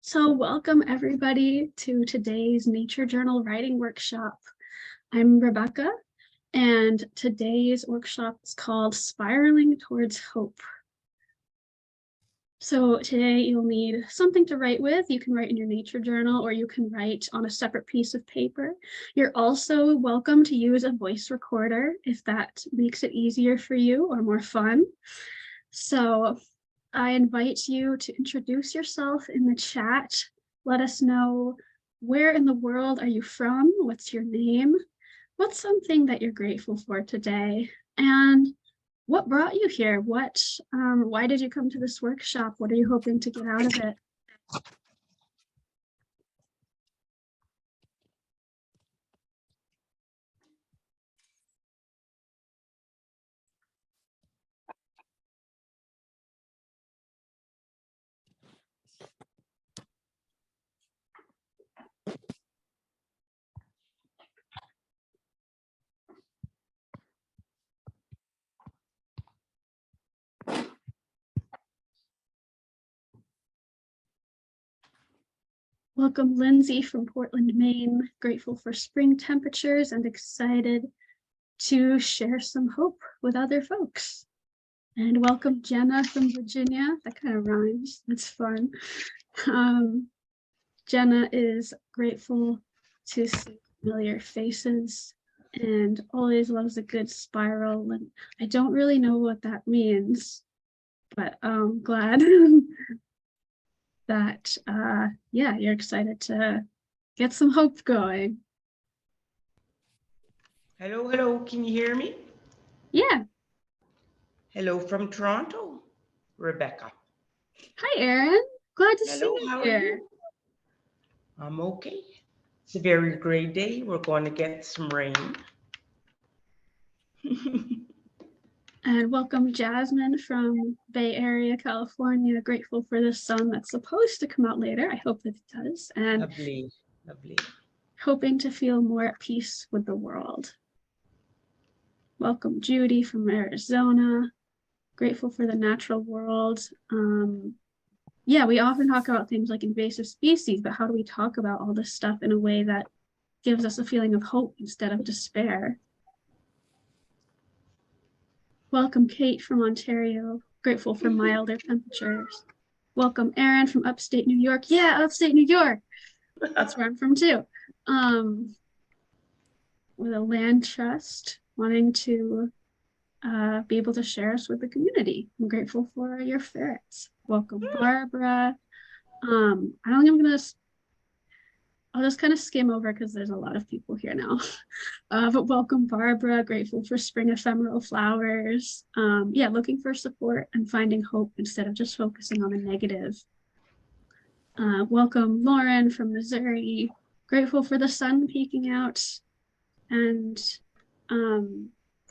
So welcome everybody to today's Nature Journal writing workshop. I'm Rebecca, and today's workshop is called Spiraling Towards Hope. So today you'll need something to write with. You can write in your nature journal or you can write on a separate piece of paper. You're also welcome to use a voice recorder if that makes it easier for you or more fun. So I invite you to introduce yourself in the chat. Let us know, where in the world are you from? What's your name? What's something that you're grateful for today? And what brought you here? Why did you come to this workshop? What are you hoping to get out of it? Welcome, Lindsay from Portland, Maine. Grateful for spring temperatures and excited to share some hope with other folks. And welcome, Jenna from Virginia. That kind of rhymes. That's fun. Jenna is grateful to see familiar faces and always loves a good spiral. And I don't really know what that means, but I'm glad that, yeah, you're excited to get some hope going. Hello, can you hear me? Yeah. Hello from Toronto, Rebecca. Hi, Erin. Glad to see you How here. are you? I'm okay. It's a very great day. We're going to get some rain. And welcome, Jasmine from Bay Area, California. Grateful for the sun that's supposed to come out later. I hope that it does. And lovely. Hoping to feel more at peace with the world. Welcome, Judy from Arizona. Grateful for the natural world. Yeah, we often talk about things like invasive species, but how do we talk about all this stuff in a way that gives us a feeling of hope instead of despair? Welcome, Kate from Ontario. Grateful for milder temperatures. Welcome, Erin from upstate New York. Yeah, upstate New York. That's where I'm from too. With a land trust, wanting to be able to share us with the community. I'm grateful for your ferrets. Welcome, Barbara. I'll just kind of skim over because there's a lot of people here now. But welcome, Barbara. Grateful for spring ephemeral flowers. Yeah, looking for support and finding hope instead of just focusing on the negative. Welcome, Lauren from Missouri. Grateful for the sun peeking out. And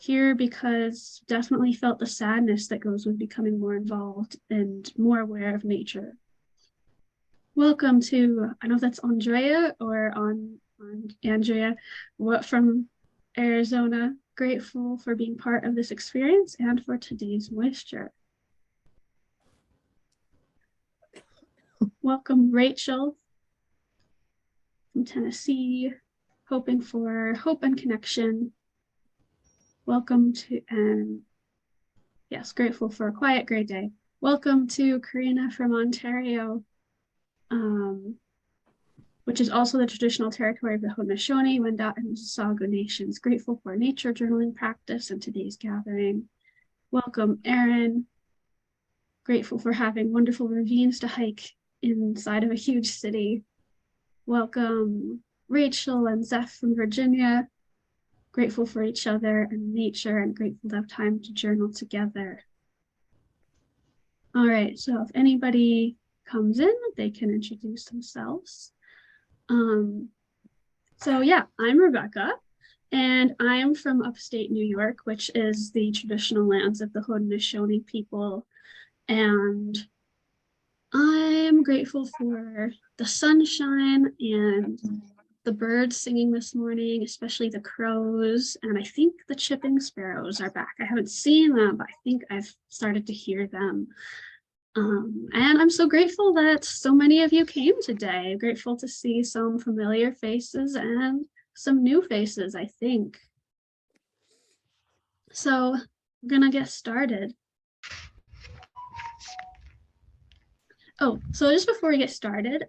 here because definitely felt the sadness that goes with becoming more involved and more aware of nature. Welcome to, I don't know if that's Andrea or on Andrea, what from Arizona. Grateful for being part of this experience and for today's moisture. Welcome, Rachel from Tennessee, hoping for hope and connection. Welcome to, and yes, grateful for a quiet, great day. Welcome to Karina from Ontario, which is also the traditional territory of the Haudenosaunee, Wendat, and Mississauga nations. Grateful for nature journaling practice and today's gathering. Welcome, Erin. Grateful for having wonderful ravines to hike inside of a huge city. Welcome, Rachel and Zeph from Virginia. Grateful for each other and nature and grateful to have time to journal together. All right, so if anybody comes in, they can introduce themselves. So yeah, I'm Rebecca, and I'm from upstate New York, which is the traditional lands of the Haudenosaunee people. And I'm grateful for the sunshine and the birds singing this morning, especially the crows. And I think the chipping sparrows are back. I haven't seen them, but I think I've started to hear them. And I'm so grateful that so many of you came today. Grateful to see some familiar faces and some new faces, I think. So we're gonna get started. Oh, so just before we get started,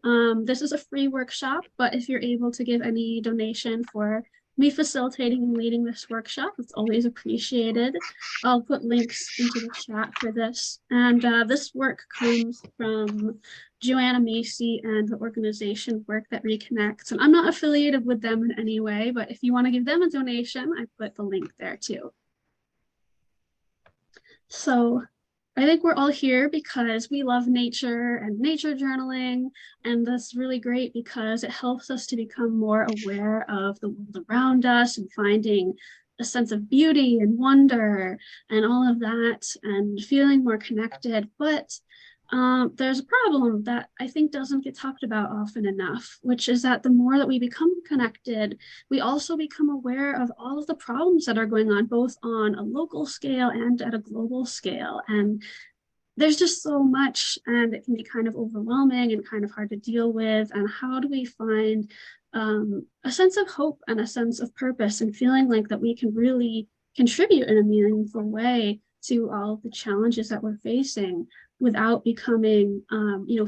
this is a free workshop, but if you're able to give any donation for me facilitating and leading this workshop, it's always appreciated. I'll put links into the chat for this. And this work comes from Joanna Macy and the organization Work That Reconnects. And I'm not affiliated with them in any way, but if you want to give them a donation, I put the link there too. So I think we're all here because we love nature and nature journaling. And that's really great because it helps us to become more aware of the world around us and finding a sense of beauty and wonder and all of that and feeling more connected. But there's a problem that I think doesn't get talked about often enough, which is that the more that we become connected, we also become aware of all of the problems that are going on, both on a local scale and at a global scale. And there's just so much, and it can be kind of overwhelming and kind of hard to deal with. And how do we find a sense of hope and a sense of purpose and feeling like that we can really contribute in a meaningful way to all of the challenges that we're facing without becoming,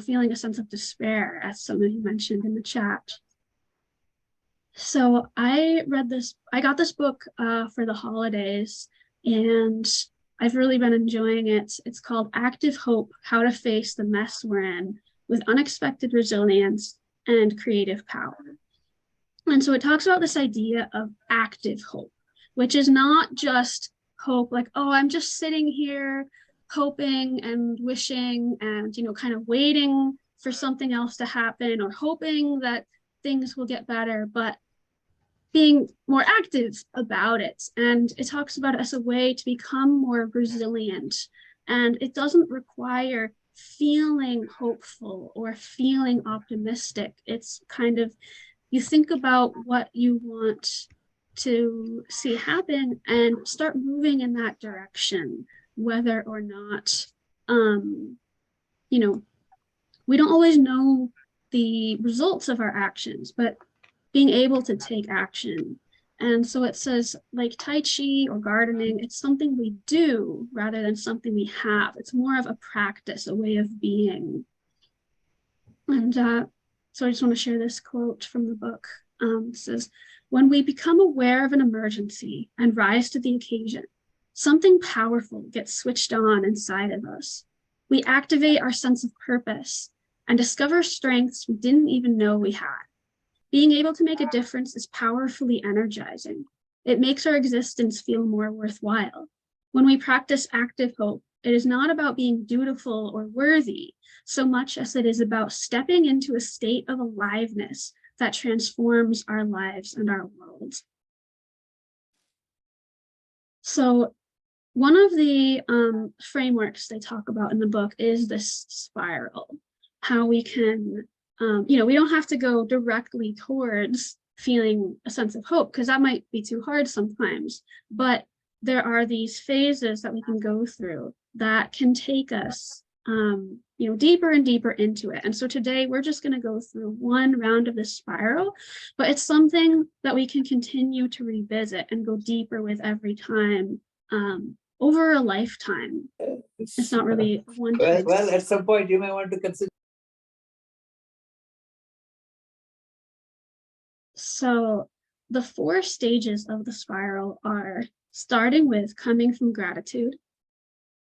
feeling a sense of despair, as some of you mentioned in the chat. So I got this book for the holidays, and I've really been enjoying it. It's called Active Hope: How to Face the Mess We're In with Unexpected Resilience and Creative Power. And so it talks about this idea of active hope, which is not just hope like, oh, I'm just sitting here hoping and wishing and, kind of waiting for something else to happen or hoping that things will get better, but being more active about it. And it talks about it as a way to become more resilient. And it doesn't require feeling hopeful or feeling optimistic. It's kind of, you think about what you want to see happen and start moving in that direction, whether or not, you know, we don't always know the results of our actions, but being able to take action. And so it says, like Tai Chi or gardening, it's something we do rather than something we have. It's more of a practice, a way of being. And so I just want to share this quote from the book. It says, when we become aware of an emergency and rise to the occasion, something powerful gets switched on inside of us. We activate our sense of purpose and discover strengths we didn't even know we had. Being able to make a difference is powerfully energizing. It makes our existence feel more worthwhile. When we practice active hope, it is not about being dutiful or worthy so much as it is about stepping into a state of aliveness that transforms our lives and our world. So one of the frameworks they talk about in the book is this spiral, how we can we don't have to go directly towards feeling a sense of hope because that might be too hard sometimes. But there are these phases that we can go through that can take us, deeper and deeper into it. And so today we're just going to go through one round of this spiral, but it's something that we can continue to revisit and go deeper with every time over a lifetime. It's not really one time. Well, at some point you may want to consider. So the 4 stages of the spiral are starting with coming from gratitude.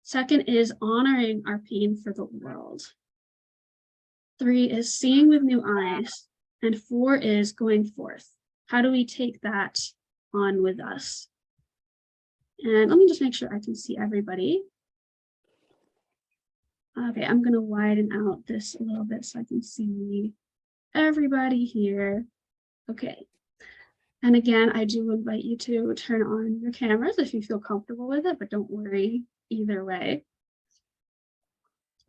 Second is honoring our pain for the world. 3 is seeing with new eyes. And 4 is going forth. How do we take that on with us? And let me just make sure I can see everybody. Okay, I'm going to widen out this a little bit so I can see everybody here. Okay. And again, I do invite you to turn on your cameras if you feel comfortable with it, but don't worry either way.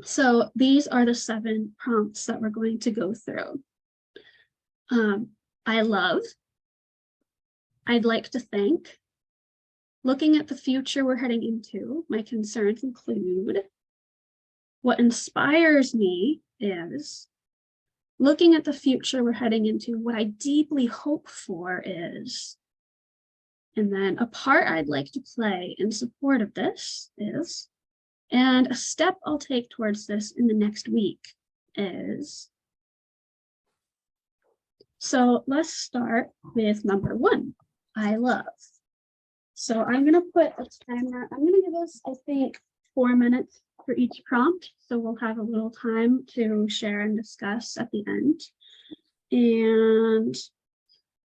So these are the 7 prompts that we're going to go through. I love, I'd like to thank, looking at the future we're heading into, my concerns include, What inspires me is looking at the future we're heading into. What I deeply hope for is, and then a part I'd like to play in support of this is, and a step I'll take towards this in the next week is. So let's start with number one, I love. So I'm gonna put a timer. I'm gonna give us, I think, 4 minutes for each prompt. So we'll have a little time to share and discuss at the end. And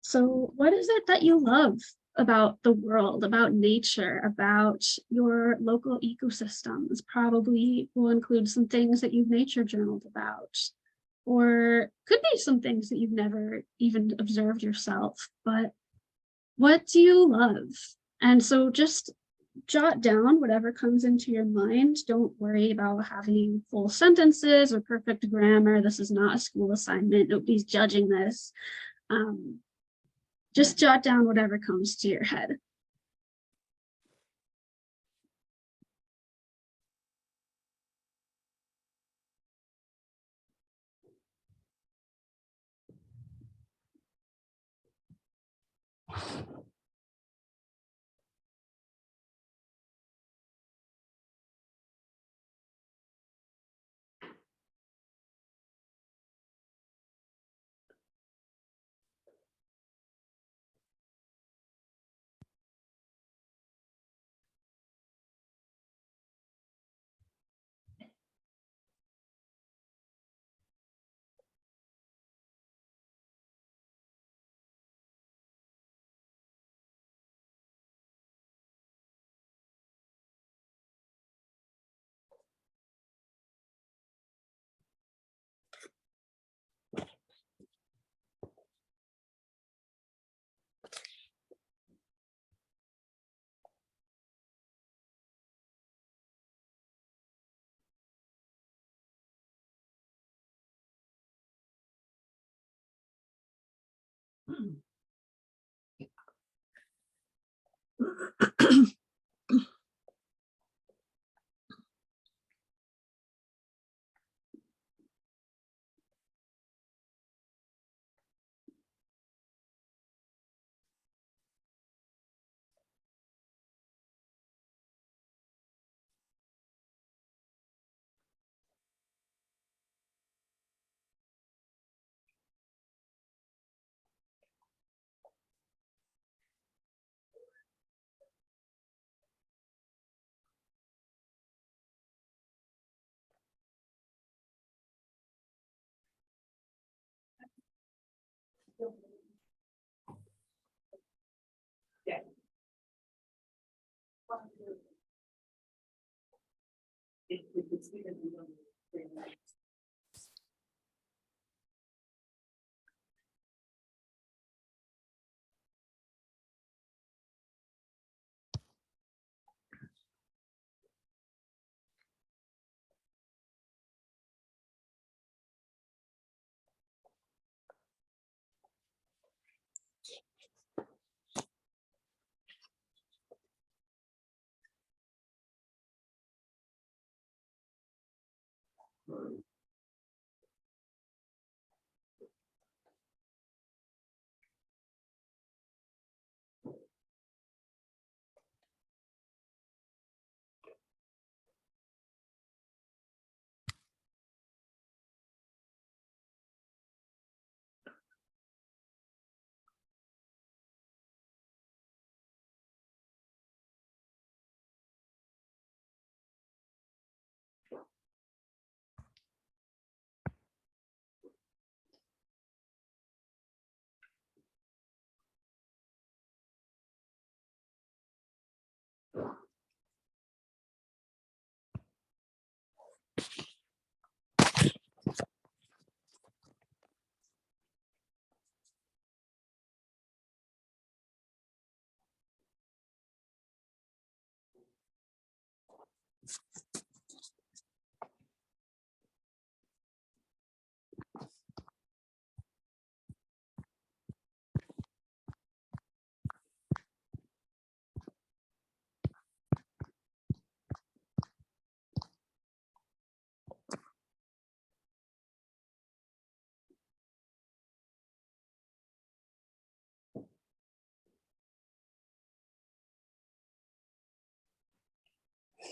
so what is it that you love about the world, about nature, about your local ecosystems? Probably will include some things that you've nature journaled about, or could be some things that you've never even observed yourself, but what do you love? And so just jot down whatever comes into your mind. Don't worry about having full sentences or perfect grammar. This is not a school assignment. Nobody's judging this. Just jot down whatever comes to your head.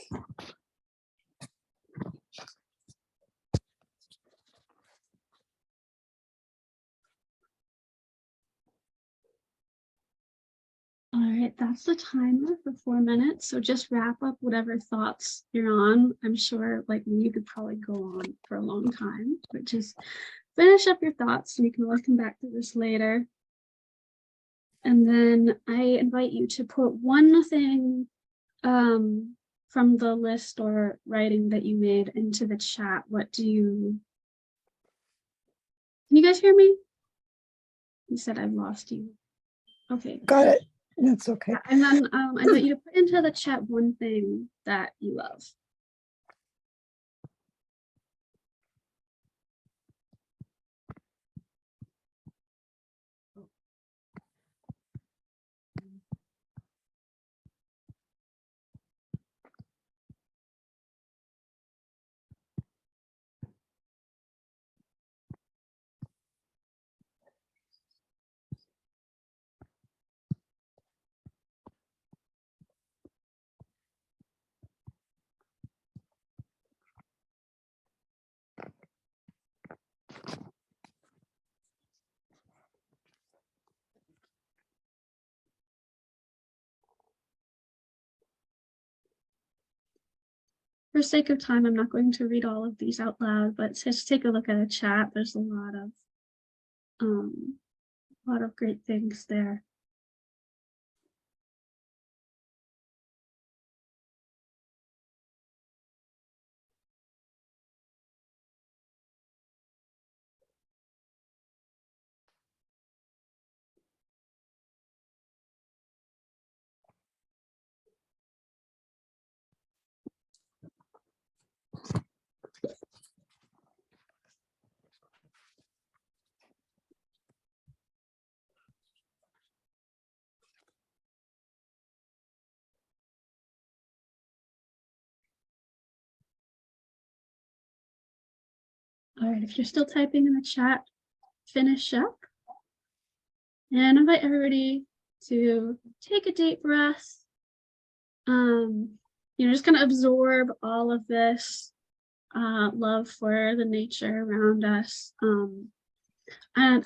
All right, that's the timer for 4 minutes. So just wrap up whatever thoughts you're on. I'm sure, like me, you could probably go on for a long time, but just finish up your thoughts and you can always come back to this later. And then I invite you to put one thing from the list or writing that you made into the chat. Can you guys hear me? You said I've lost you. Okay. Got it. That's okay. And then I invite you to put into the chat one thing that you love. For sake of time, I'm not going to read all of these out loud, but just take a look at the chat. There's a lot of great things there. All right, if you're still typing in the chat, finish up. And invite everybody to take a deep breath. Just kind of absorb all of this love for the nature around us. And I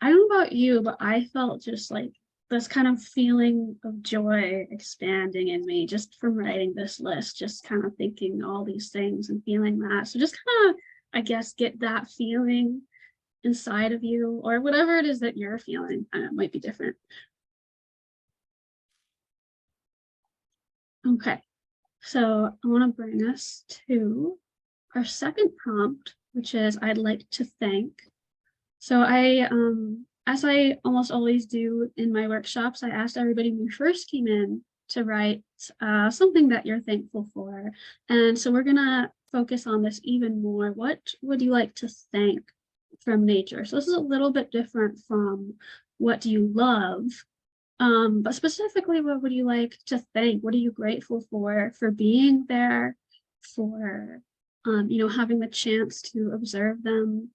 don't know about you, but I felt just like this kind of feeling of joy expanding in me just from writing this list, just kind of thinking all these things and feeling that. So just kind of, I guess, get that feeling inside of you or whatever it is that you're feeling. It might be different. Okay, so I want to bring us to our second prompt, which is I'd like to thank. So as I almost always do in my workshops, I asked everybody when we first came in to write something that you're thankful for. And so we're gonna focus on this even more. What would you like to thank from nature? So this is a little bit different from what do you love, but specifically, what would you like to thank? What are you grateful for being there, for having the chance to observe them?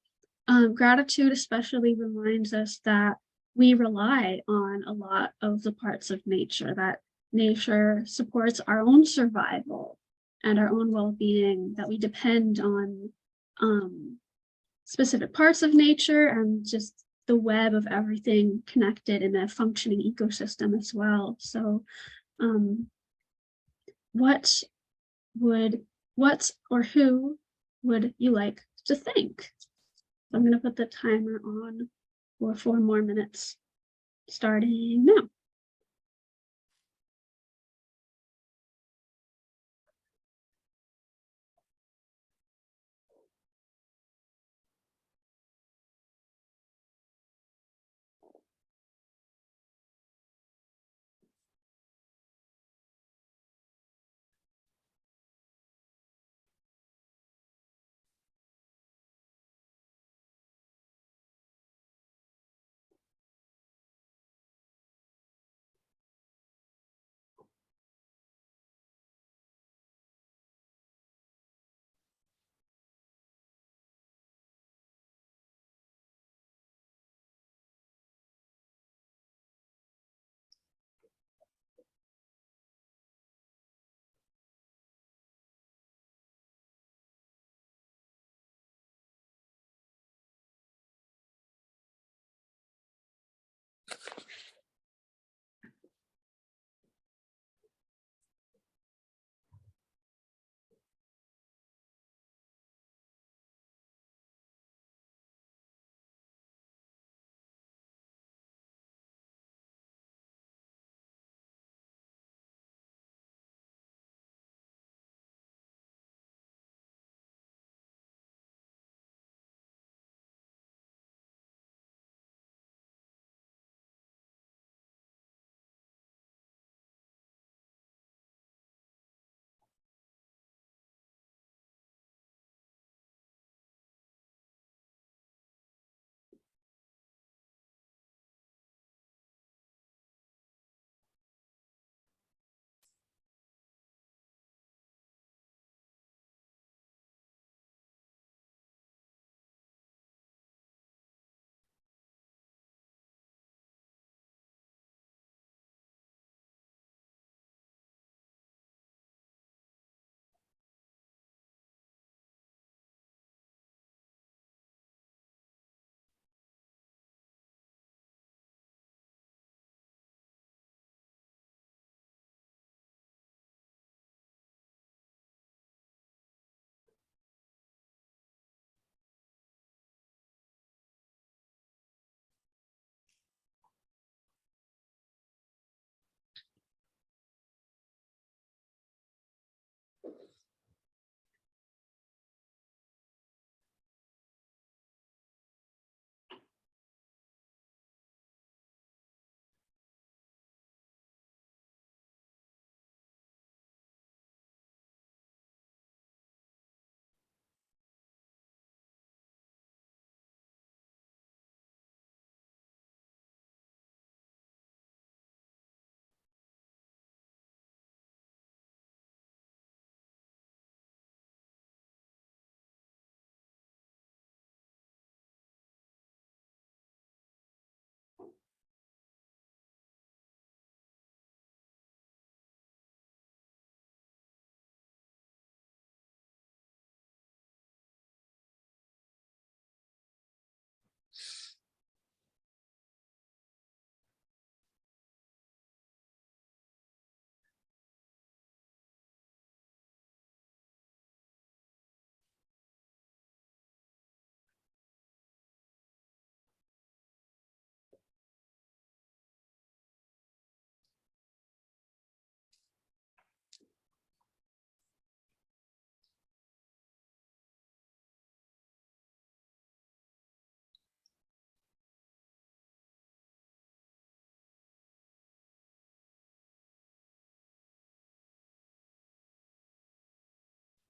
Gratitude especially reminds us that we rely on a lot of the parts of nature, that nature supports our own survival and our own well-being, that we depend on specific parts of nature and just the web of everything connected in a functioning ecosystem as well. So what or who would you like to thank? I'm going to put the timer on for 4 more minutes, starting now.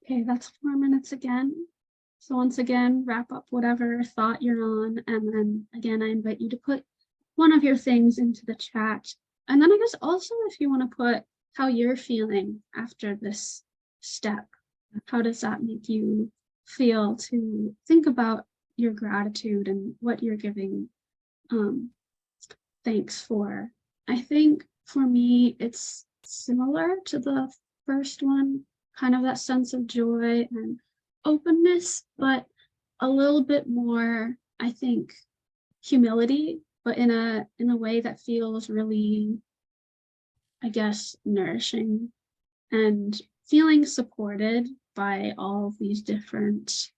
Okay, that's 4 minutes again. So once again, wrap up whatever thought you're on. And then again, I invite you to put one of your things into the chat. And then I guess also if you want to put how you're feeling after this step, how does that make you feel to think about your gratitude and what you're giving thanks for? I think for me, it's similar to the first one, kind of that sense of joy and openness, but a little bit more, I think, humility, but in a way that feels really, I guess, nourishing and feeling supported by all of these different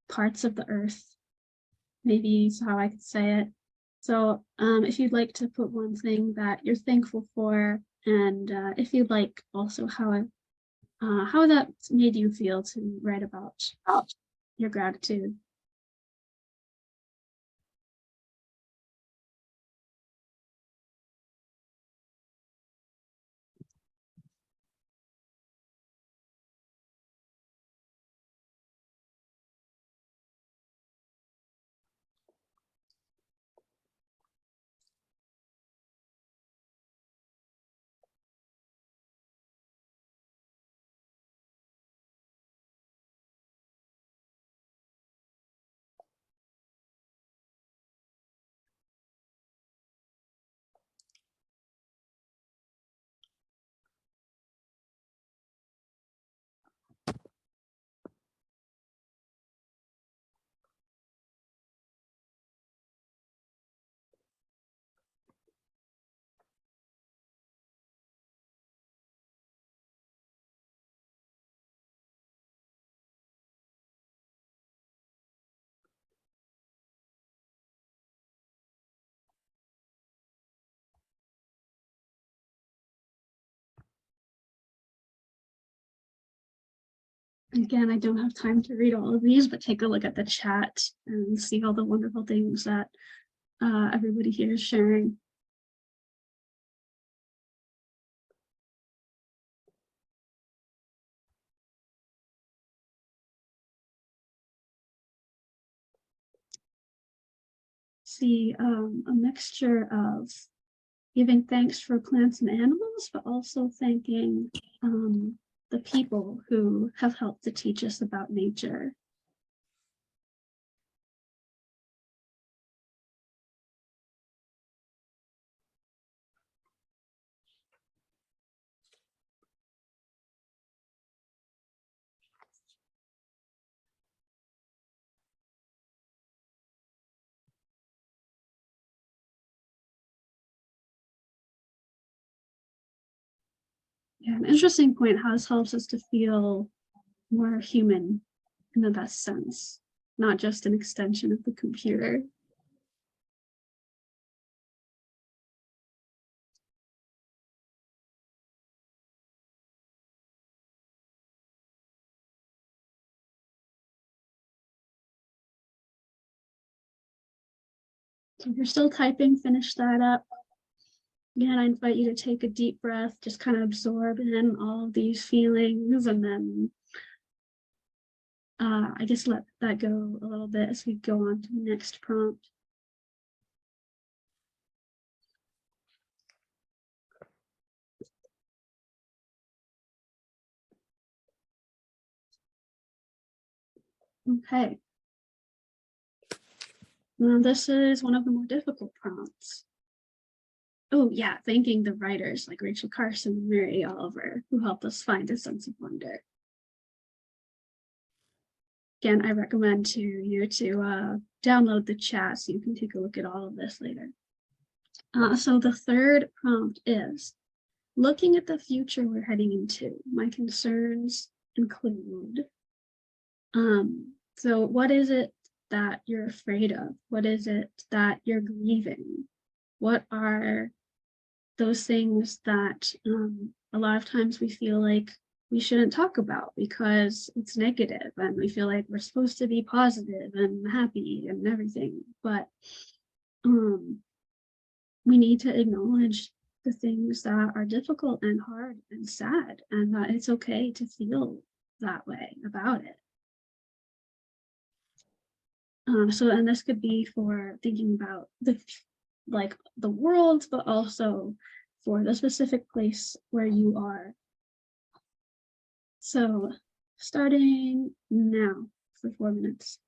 parts of the earth. Maybe is how I could say it. So if you'd like to put one thing that you're thankful for, and if you'd like also how that made you feel to write about your gratitude. Again, I don't have time to read all of these, but take a look at the chat and see all the wonderful things that everybody here is sharing. See a mixture of giving thanks for plants and animals, but also thanking the people who have helped to teach us about nature. Yeah, an interesting point, how this helps us to feel more human in the best sense, not just an extension of the computer. So if you're still typing, finish that up. Again, I invite you to take a deep breath, just kind of absorb in all of these feelings, and then I guess let that go a little bit as we go on to the next prompt. Okay. Now this is one of the more difficult prompts. Oh yeah, thanking the writers like Rachel Carson and Mary Oliver who helped us find a sense of wonder. Again, I recommend to you to download the chat so you can take a look at all of this later. So the third prompt is, looking at the future we're heading into, my concerns include, so what is it that you're afraid of? What is it that you're grieving? What are those things that a lot of times we feel like we shouldn't talk about because it's negative and we feel like we're supposed to be positive and happy and everything, but we need to acknowledge the things that are difficult and hard and sad, and that it's okay to feel that way about it. And this could be for thinking about the world, but also for the specific place where you are. So starting now for 4 minutes.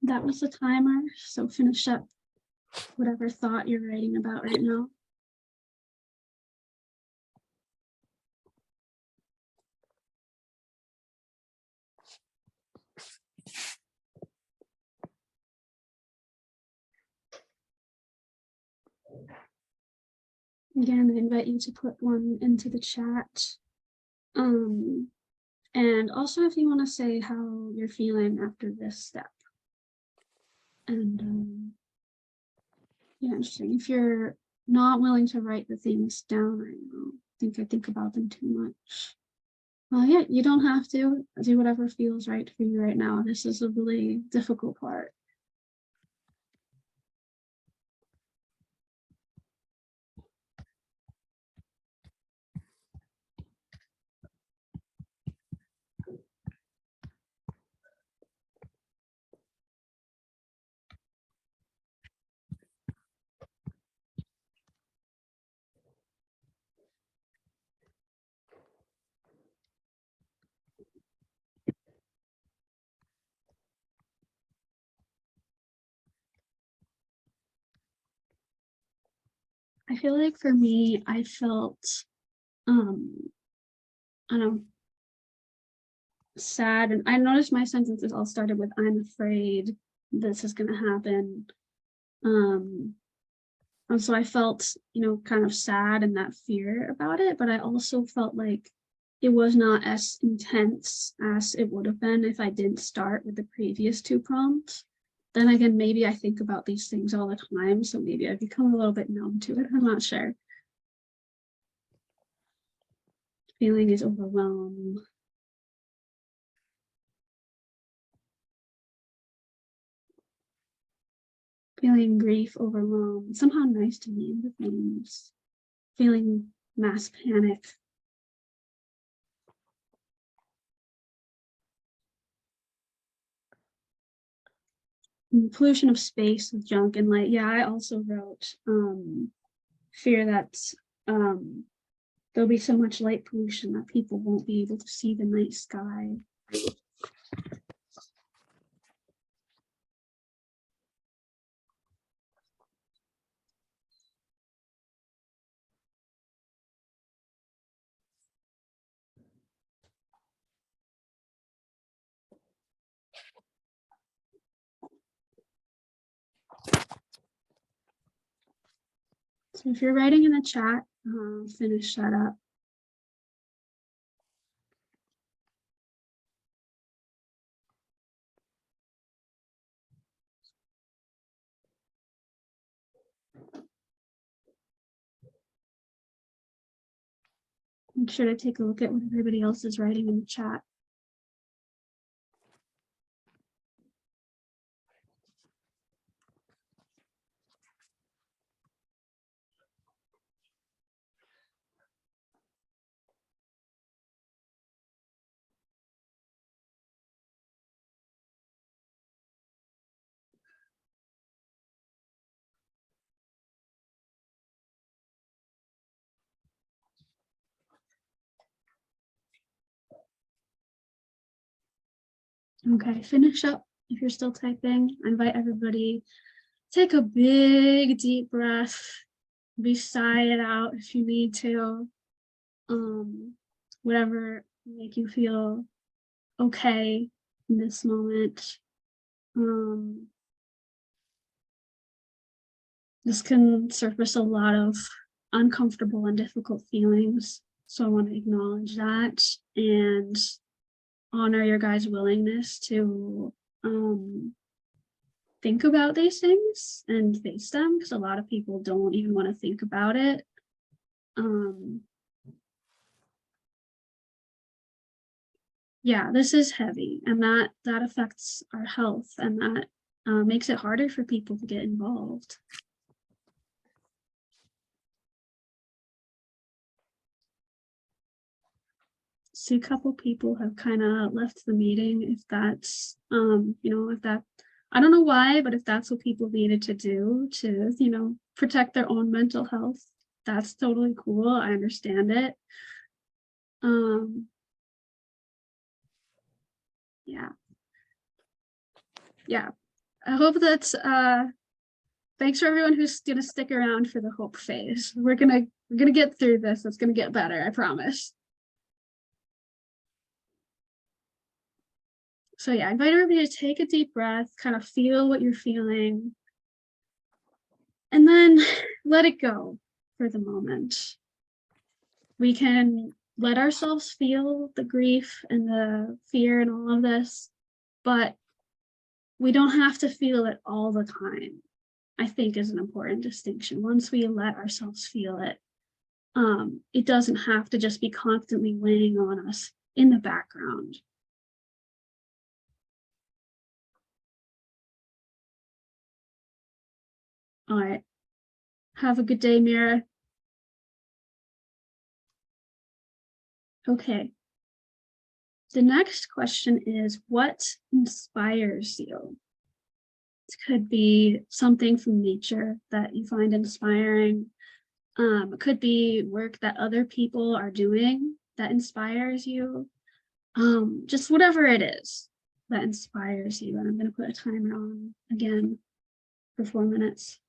That was the timer. So finish up whatever thought you're writing about right now. Again, I invite you to put one into the chat. And also if you want to say how you're feeling after this step. And Yeah, interesting. If you're not willing to write the things down right now, I think about them too much. Well, yeah, you don't have to do whatever feels right for you right now. This is a really difficult part. I feel like for me, I felt, I don't know, sad. And I noticed my sentences all started with, I'm afraid this is going to happen. And so I felt, kind of sad and that fear about it, but I also felt like it was not as intense as it would have been if I didn't start with the previous two prompts. Then again, maybe I think about these things all the time, so maybe I've become a little bit numb to it. I'm not sure. Feeling is overwhelmed. Feeling grief, overwhelmed. Somehow nice to name the things. Feeling mass panic. Pollution of space with junk and light. Yeah, I also wrote fear that there'll be so much light pollution that people won't be able to see the night sky. So if you're writing in the chat, finish that up. Make sure to take a look at what everybody else is writing in the chat. Okay, finish up if you're still typing. I invite everybody, take a big deep breath, sigh it out if you need to. Whatever make you feel okay in this moment. This can surface a lot of uncomfortable and difficult feelings. So I want to acknowledge that and honor your guys' willingness to think about these things and face them, because a lot of people don't even want to think about it. Yeah, this is heavy, and that affects our health, and that makes it harder for people to get involved. See, a couple people have kind of left the meeting. If that's, if that, I don't know why, but if that's what people needed to do to, protect their own mental health, that's totally cool. I understand it. Yeah. I hope that, thanks for everyone who's gonna stick around for the hope phase. We're gonna get through this. It's gonna get better, I promise. So yeah, I invite everybody to take a deep breath, kind of feel what you're feeling, and then let it go for the moment. We can let ourselves feel the grief and the fear and all of this, but we don't have to feel it all the time. I think is an important distinction. Once we let ourselves feel it, it doesn't have to just be constantly weighing on us in the background. All right. Have a good day, Mira. Okay. The next question is, what inspires you? It could be something from nature that you find inspiring. It could be work that other people are doing that inspires you. Just whatever it is that inspires you. And I'm going to put a timer on again for 4 minutes.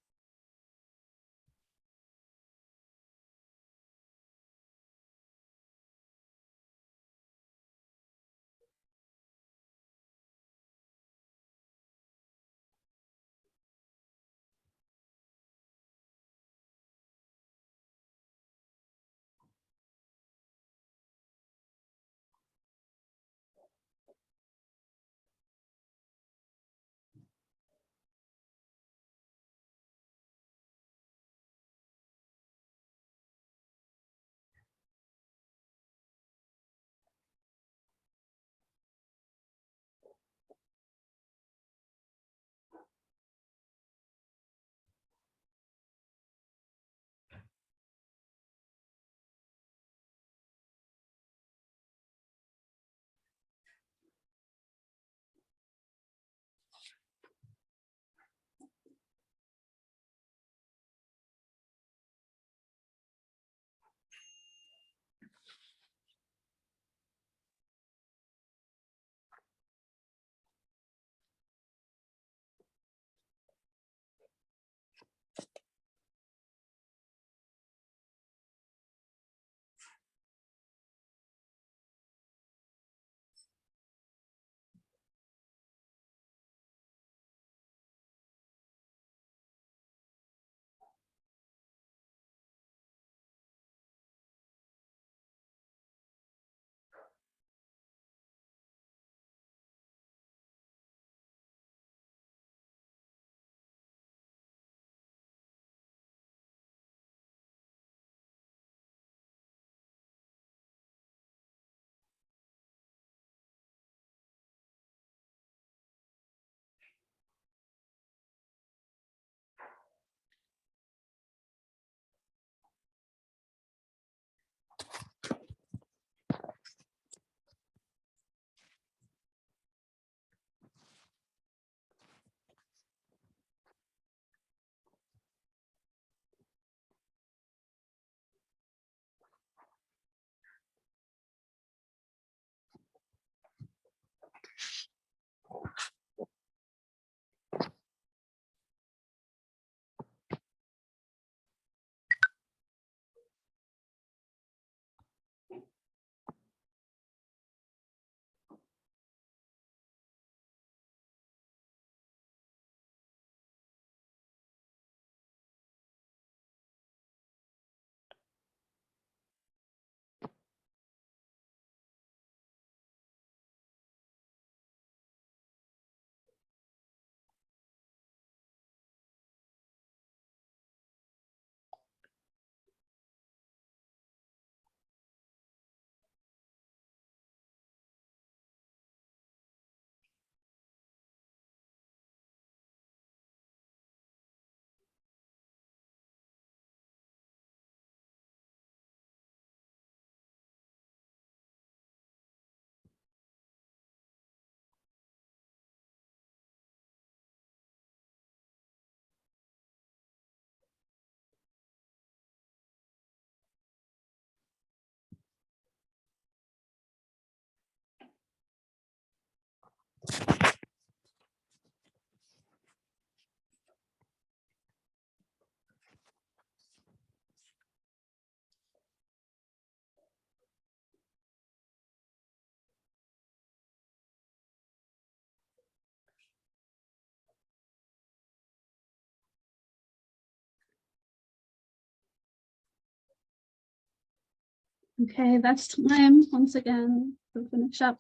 Okay, that's time once again to finish up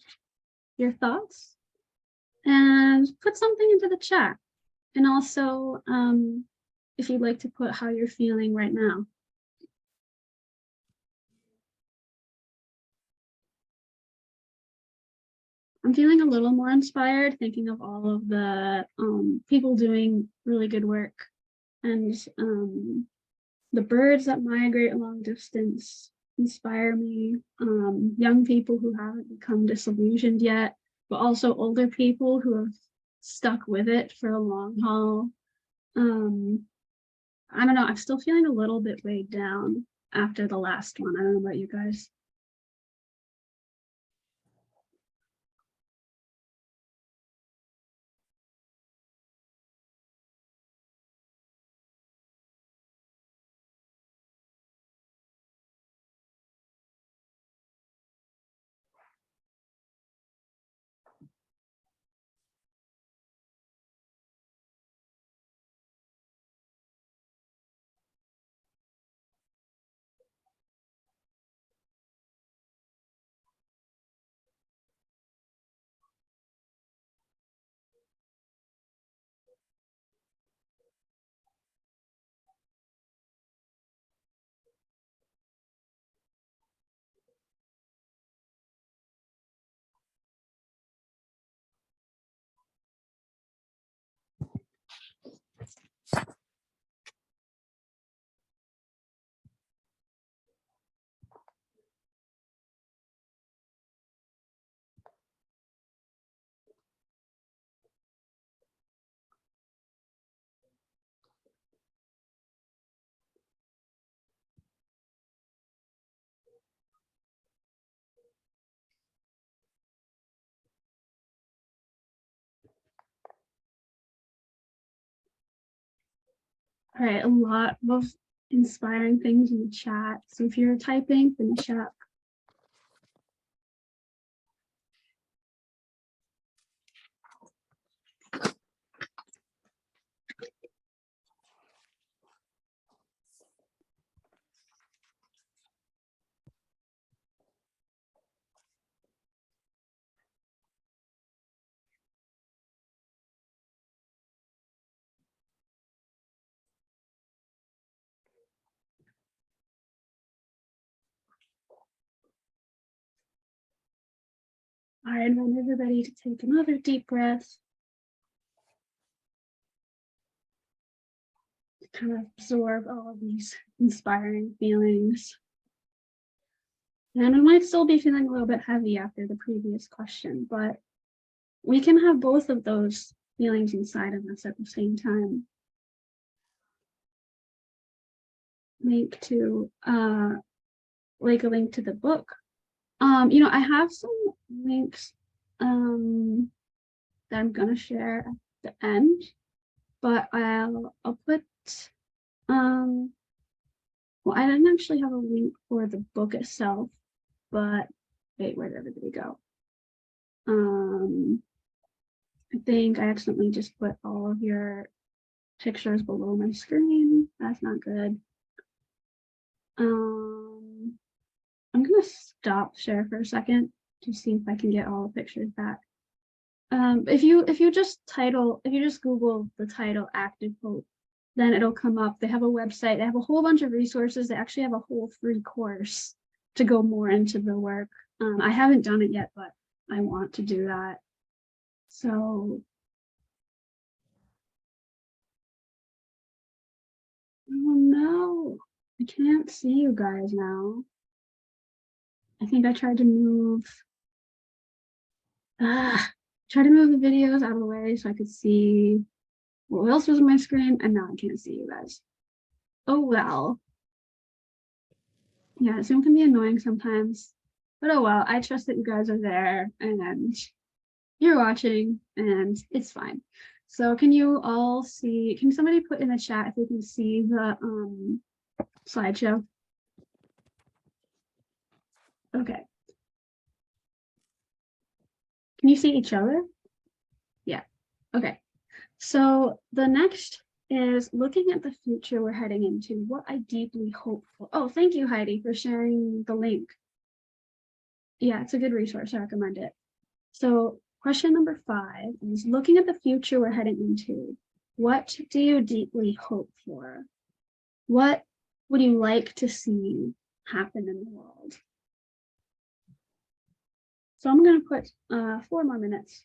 your thoughts and put something into the chat. And also if you'd like to put how you're feeling right now. I'm feeling a little more inspired thinking of all of the people doing really good work, and the birds that migrate a long distance inspire me. Young people who haven't become disillusioned yet, but also older people who have stuck with it for the long haul. I don't know, I'm still feeling a little bit weighed down after the last one. I don't know about you guys. All right, a lot of inspiring things in the chat. So if you're typing, finish up. All right, I want everybody to take another deep breath. Kind of absorb all of these inspiring feelings. And I might still be feeling a little bit heavy after the previous question, but we can have both of those feelings inside of us at the same time. Link to like a link to the book. You know, I have some links that I'm gonna share at the end, but I'll put well, I didn't actually have a link for the book itself, but wait, where did everybody go? I think I accidentally just put all of your pictures below my screen. That's not good. I'm gonna stop share for a second to see if I can get all the pictures back. If you just Google the title Active Hope, then it'll come up. They have a website, they have a whole bunch of resources. They actually have a whole free course to go more into the work. I haven't done it yet, but I want to do that. So oh no, I can't see you guys now. I think I tried to move try to move the videos out of the way so I could see what else was on my screen, and now I can't see you guys. Oh well. Yeah, Zoom can be annoying sometimes, but oh well. I trust that you guys are there and you're watching, and it's fine. So can you all see, can somebody put in the chat if you can see the slideshow? Okay. Can you see each other? Yeah. Okay. So the next is looking at the future we're heading into, what I deeply hope for. Oh, thank you, Heidi, for sharing the link. Yeah, it's a good resource. I recommend it. So question number 5 is looking at the future we're heading into. What do you deeply hope for? What would you like to see happen in the world? So I'm going to put 4 more minutes.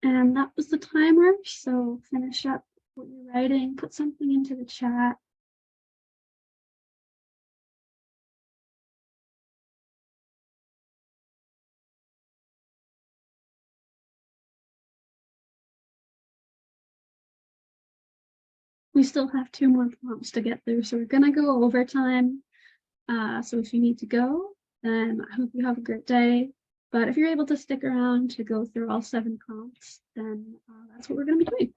And that was the timer. So finish up what you're writing, put something into the chat. We still have 2 more prompts to get through, so we're gonna go overtime. So if you need to go, then I hope you have a great day. But if you're able to stick around to go through all 7 prompts, then that's what we're gonna be doing.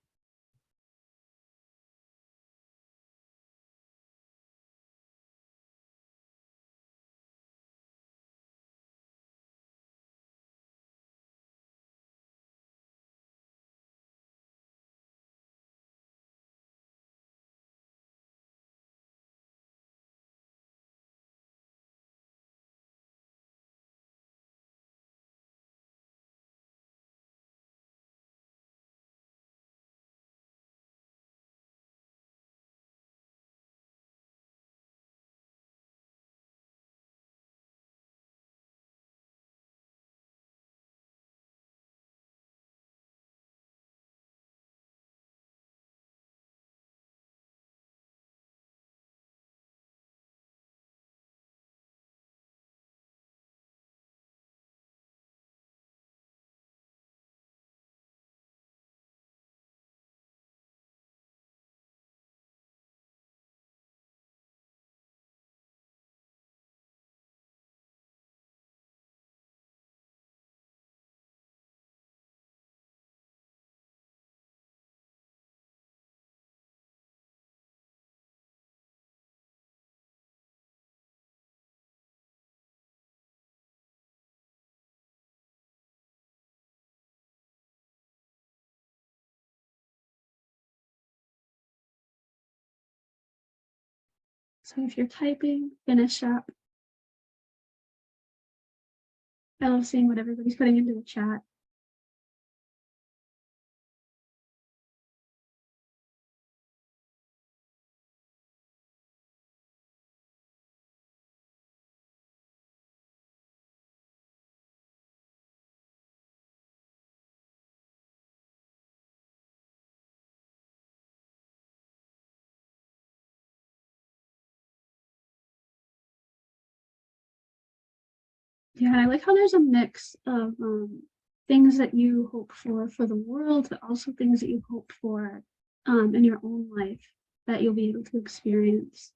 So if you're typing, finish up. I love seeing what everybody's putting into the chat. Yeah, I like how there's a mix of things that you hope for the world, but also things that you hope for in your own life that you'll be able to experience.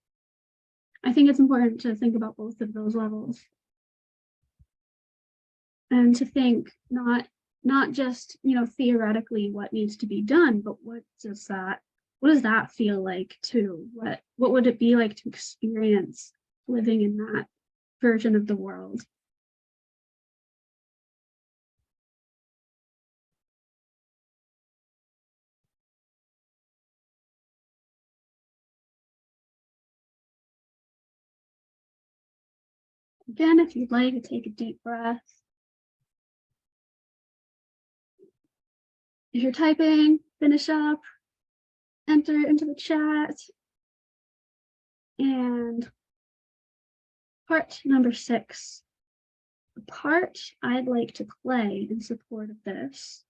I think it's important to think about both of those levels and to think not just, you know, theoretically what needs to be done, but what does that feel like too? What would it be like to experience living in that version of the world? Again, if you'd like to take a deep breath. If you're typing, finish up, enter into the chat. And part number 6, the part I'd like to play in support of this.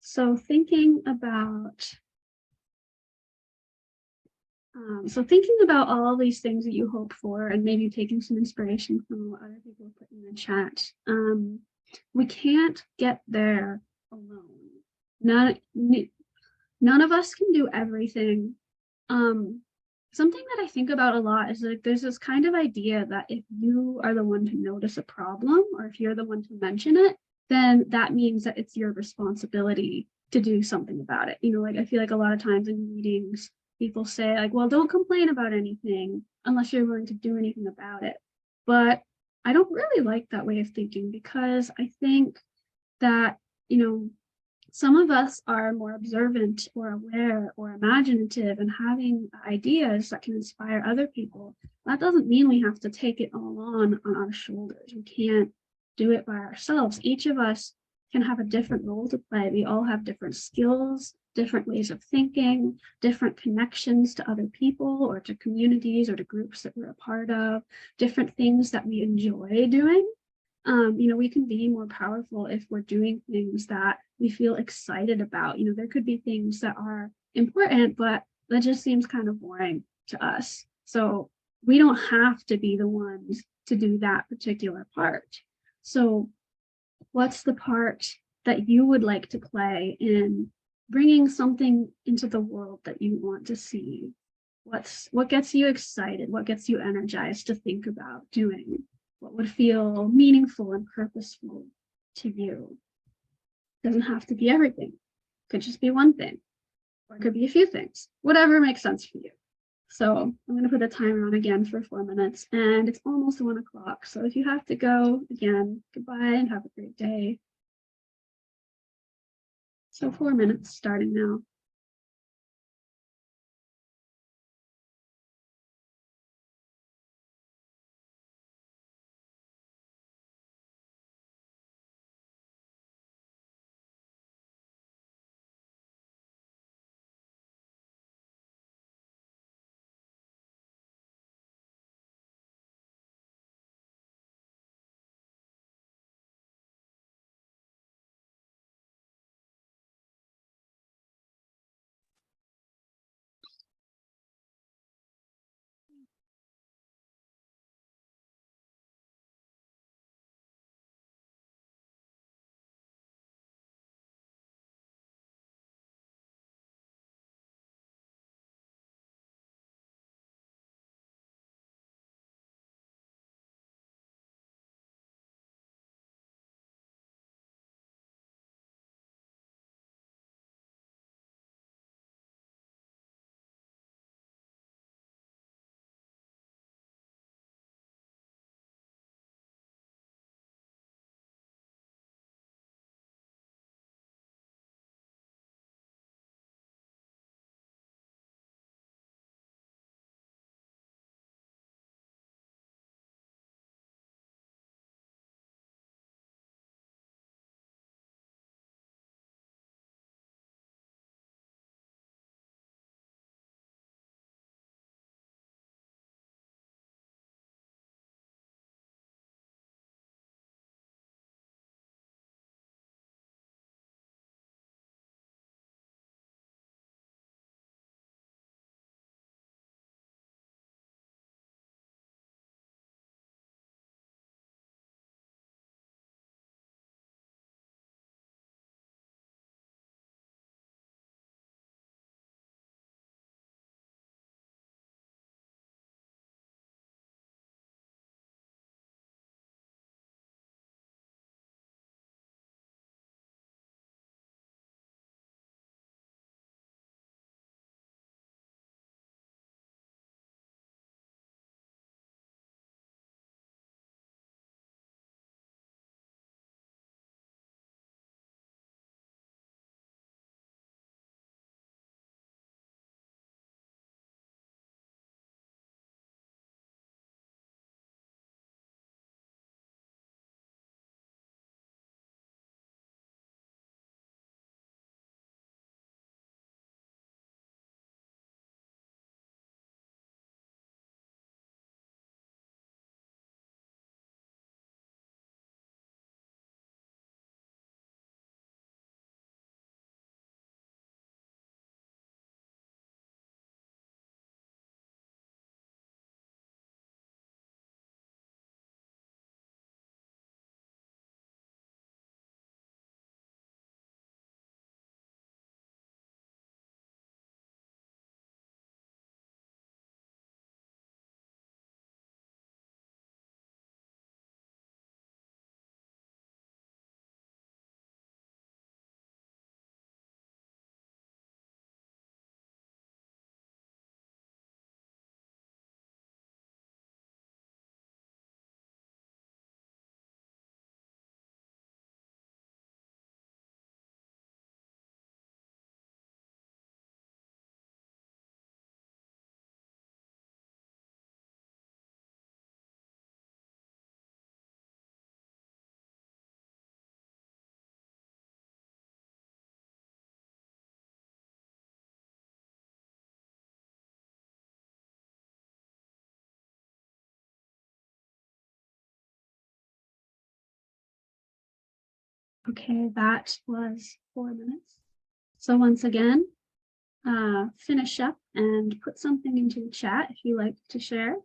So thinking about all these things that you hope for, and maybe taking some inspiration from what other people put in the chat, we can't get there alone. None of us can do everything. Something that I think about a lot is like there's this kind of idea that if you are the one to notice a problem, or if you're the one to mention it, then that means that it's your responsibility to do something about it. You know, like I feel like a lot of times in meetings, people say like, well, don't complain about anything unless you're willing to do anything about it. But I don't really like that way of thinking, because I think that, you know, some of us are more observant or aware or imaginative and having ideas that can inspire other people. That doesn't mean we have to take it all on our shoulders. We can't do it by ourselves. Each of us can have a different role to play. We all have different skills, different ways of thinking, different connections to other people or to communities or to groups that we're a part of, different things that we enjoy doing. You know, we can be more powerful if we're doing things that we feel excited about. You know, there could be things that are important, but that just seems kind of boring to us. So we don't have to be the ones to do that particular part. So what's the part that you would like to play in bringing something into the world that you want to see? What gets you excited? What gets you energized to think about doing? What would feel meaningful and purposeful to you? Doesn't have to be everything. Could just be one thing, or it could be a few things, whatever makes sense for you. So I'm going to put a timer on again for 4 minutes, and it's almost 1 o'clock. So if you have to go, again, goodbye and have a great day. So 4 minutes starting now. Okay, that was 4 minutes. So once again, finish up and put something into the chat if you like to share.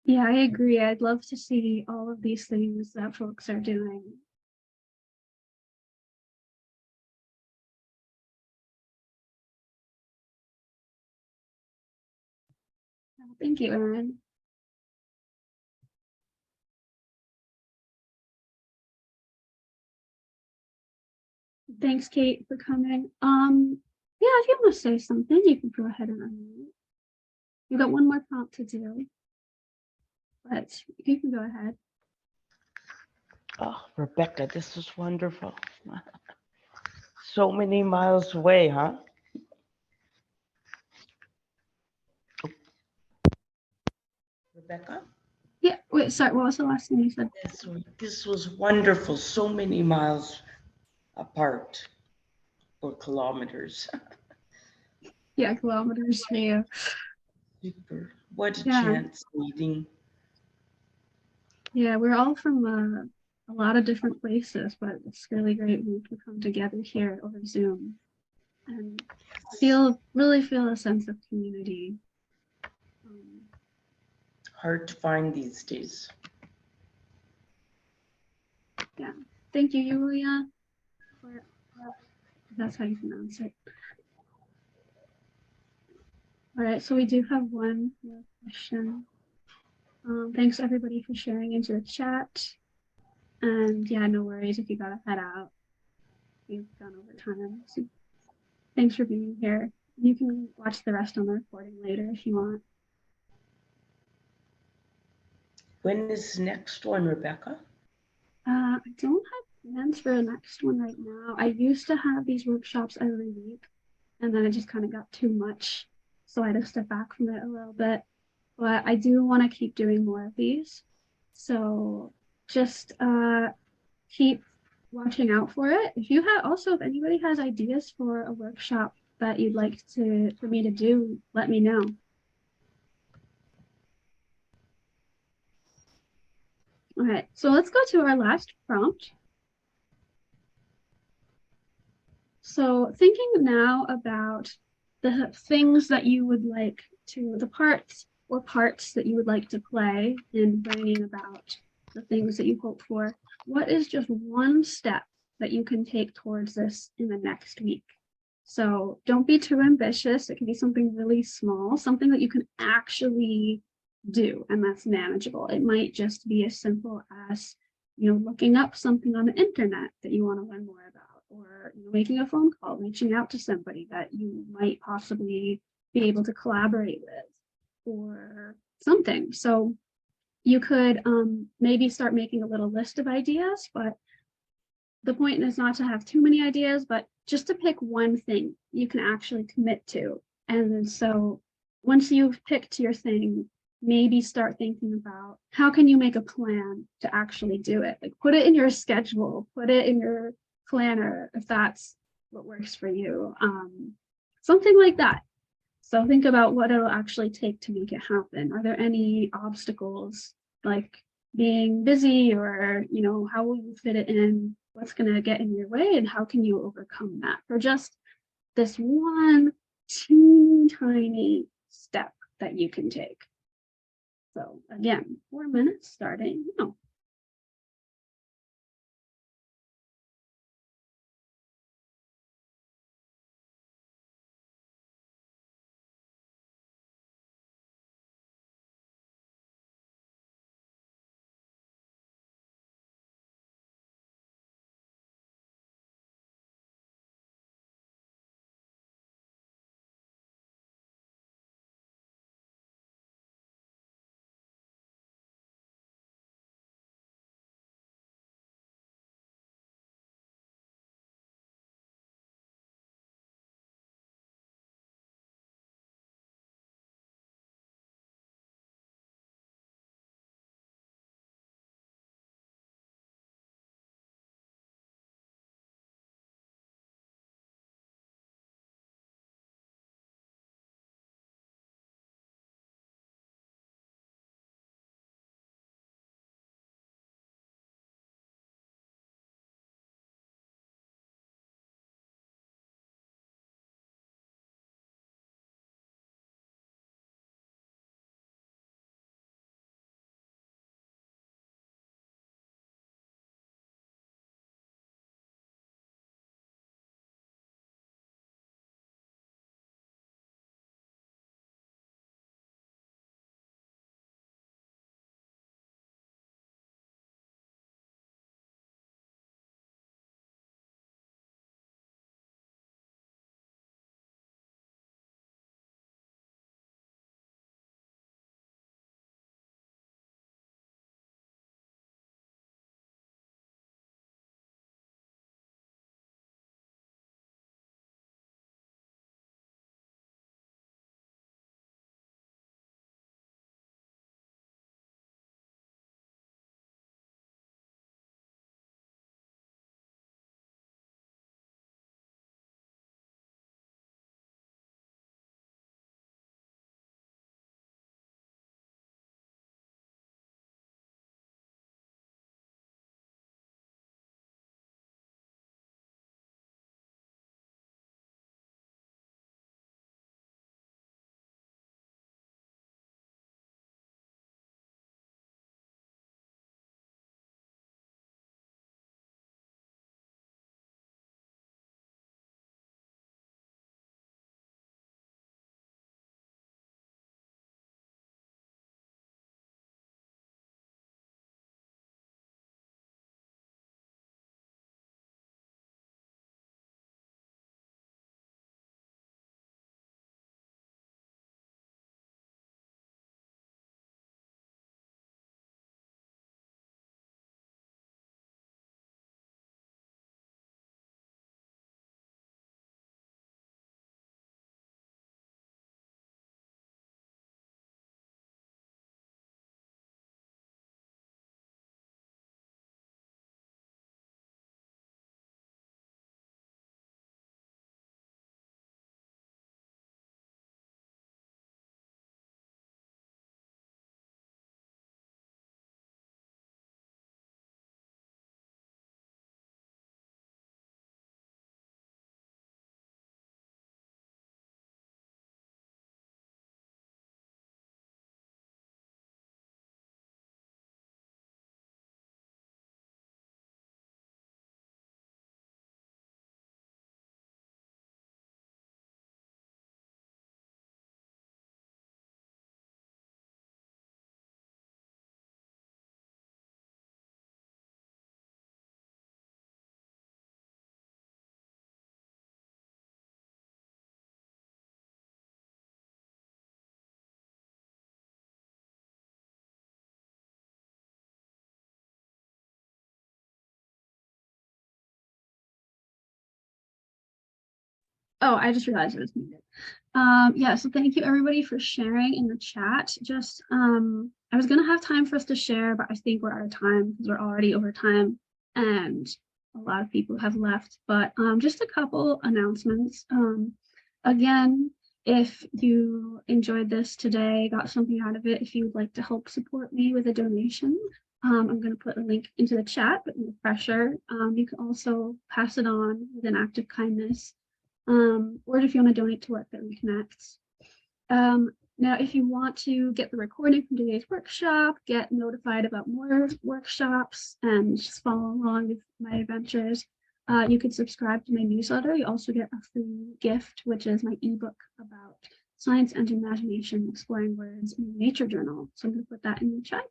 Yeah, I agree. I'd love to see all of these things that folks are doing. Thank you, Erin. Thanks, Kate, for coming. Yeah, if you want to say something, you can go ahead and unmute. You've got one more prompt to do, but you can go ahead. Oh, Rebecca, this was wonderful. So many miles away, huh? Rebecca? Yeah, wait, sorry, what was the last thing you said? This was wonderful. So many miles apart, or kilometers. Yeah, kilometers for you. Super. What a Yeah. chance meeting. Yeah, we're all from a lot of different places, but it's really great we can come together here over Zoom and really feel a sense of community. Hard to find these days. Yeah, thank you, Yulia. That's how you pronounce it. All right, so we do have one more question. Thanks everybody for sharing into the chat. And yeah, no worries if you gotta head out. You've gone over time. So thanks for being here. You can watch the rest on the recording later if you want. When is the next one, Rebecca? I don't have plans for the next one right now. I used to have these workshops every week, and then it just kind of got too much. So I had to step back from it a little bit. But I do want to keep doing more of these. So just keep watching out for it. If you have also, if anybody has ideas for a workshop that you'd like for me to do, let me know. All right, so let's go to our last prompt. So thinking now about the things that you would like to, the parts or parts that you would like to play in bringing about the things that you hope for, what is just one step that you can take towards this in the next week? So don't be too ambitious. It can be something really small, something that you can actually do and that's manageable. It might just be as simple as, looking up something on the internet that you want to learn more about, or making a phone call, reaching out to somebody that you might possibly be able to collaborate with or something. So you could maybe start making a little list of ideas, but the point is not to have too many ideas, but just to pick one thing you can actually commit to. And so once you've picked your thing, maybe start thinking about how can you make a plan to actually do it? Like put it in your schedule, put it in your planner if that's what works for you. Something like that. So think about what it'll actually take to make it happen. Are there any obstacles like being busy or, how will you fit it in? What's going to get in your way and how can you overcome that for just this one teeny tiny step that you can take? So again, 4 minutes starting now. Oh, I just realized it was muted. Yeah, so thank you everybody for sharing in the chat. Just I was gonna have time for us to share, but I think we're out of time because we're already over time and a lot of people have left. But just a couple announcements. Again, if you enjoyed this today, got something out of it, if you would like to help support me with a donation, I'm going to put a link into the chat, but no pressure. You can also pass it on with an act of kindness, or if you want to donate to work that reconnects. Now, if you want to get the recording from today's workshop, get notified about more workshops, and just follow along with my adventures, you could subscribe to my newsletter. You also get a free gift, which is my ebook about science and imagination, exploring words in the Nature Journal. So I'm going to put that in the chat.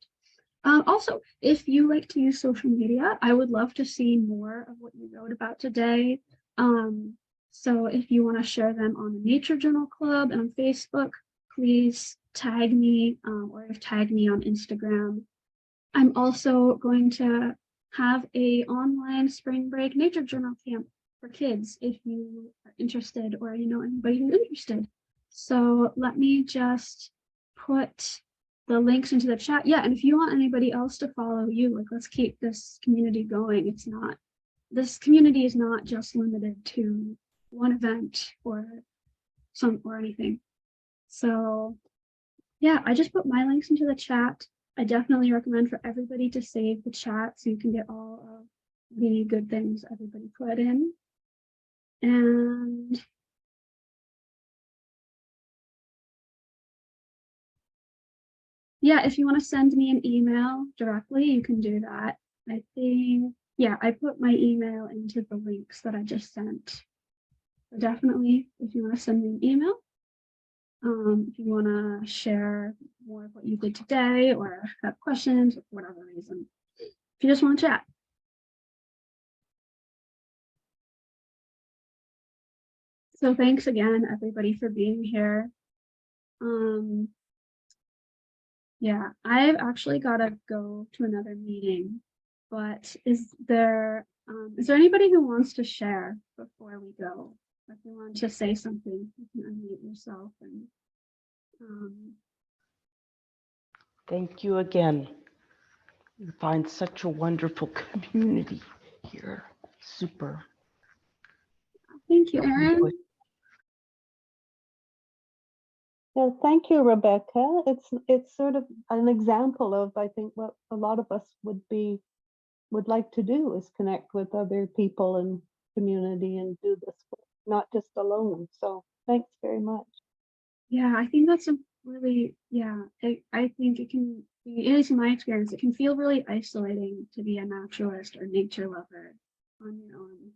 Also, if you like to use social media, I would love to see more of what you wrote about today. So if you want to share them on the Nature Journal Club and on Facebook, please tag me or tag me on Instagram. I'm also going to have a online spring break nature journal camp for kids if you are interested or you know anybody who's interested. So let me just put the links into the chat. Yeah, and if you want anybody else to follow you, like let's keep this community going. It's not, this community is not just limited to one event or anything. So yeah, I just put my links into the chat. I definitely recommend for everybody to save the chat so you can get all of the good things everybody put in. And yeah, if you want to send me an email directly, you can do that. I think, yeah, I put my email into the links that I just sent. So definitely, if you want to send me an email, if you want to share more of what you did today or have questions or for whatever reason, if you just want to chat. So thanks again, everybody, for being here. Yeah, I've actually got to go to another meeting, but is there anybody who wants to share before we go? If you want to say something, you can unmute yourself and Thank you again. You find such a wonderful community here. Super. thank you, Erin. Well, thank you, Rebecca. It's sort of an example of, I think, what a lot of us would like to do is connect with other people and community and do this work, not just alone. So thanks very much. Yeah, I think that's a really, yeah, I think it can be, at least in my experience, it can feel really isolating to be a naturalist or nature lover on your own.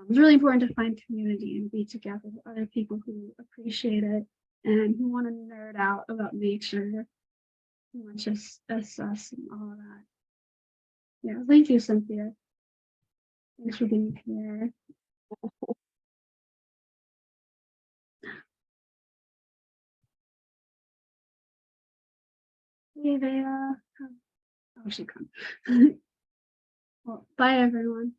It's really important to find community and be together with other people who appreciate it and who want to nerd out about nature, who want just us and all of that. Yeah, thank you, Cynthia. Thanks for being here. Hey, Vea. Oh, she come. Well, bye, everyone.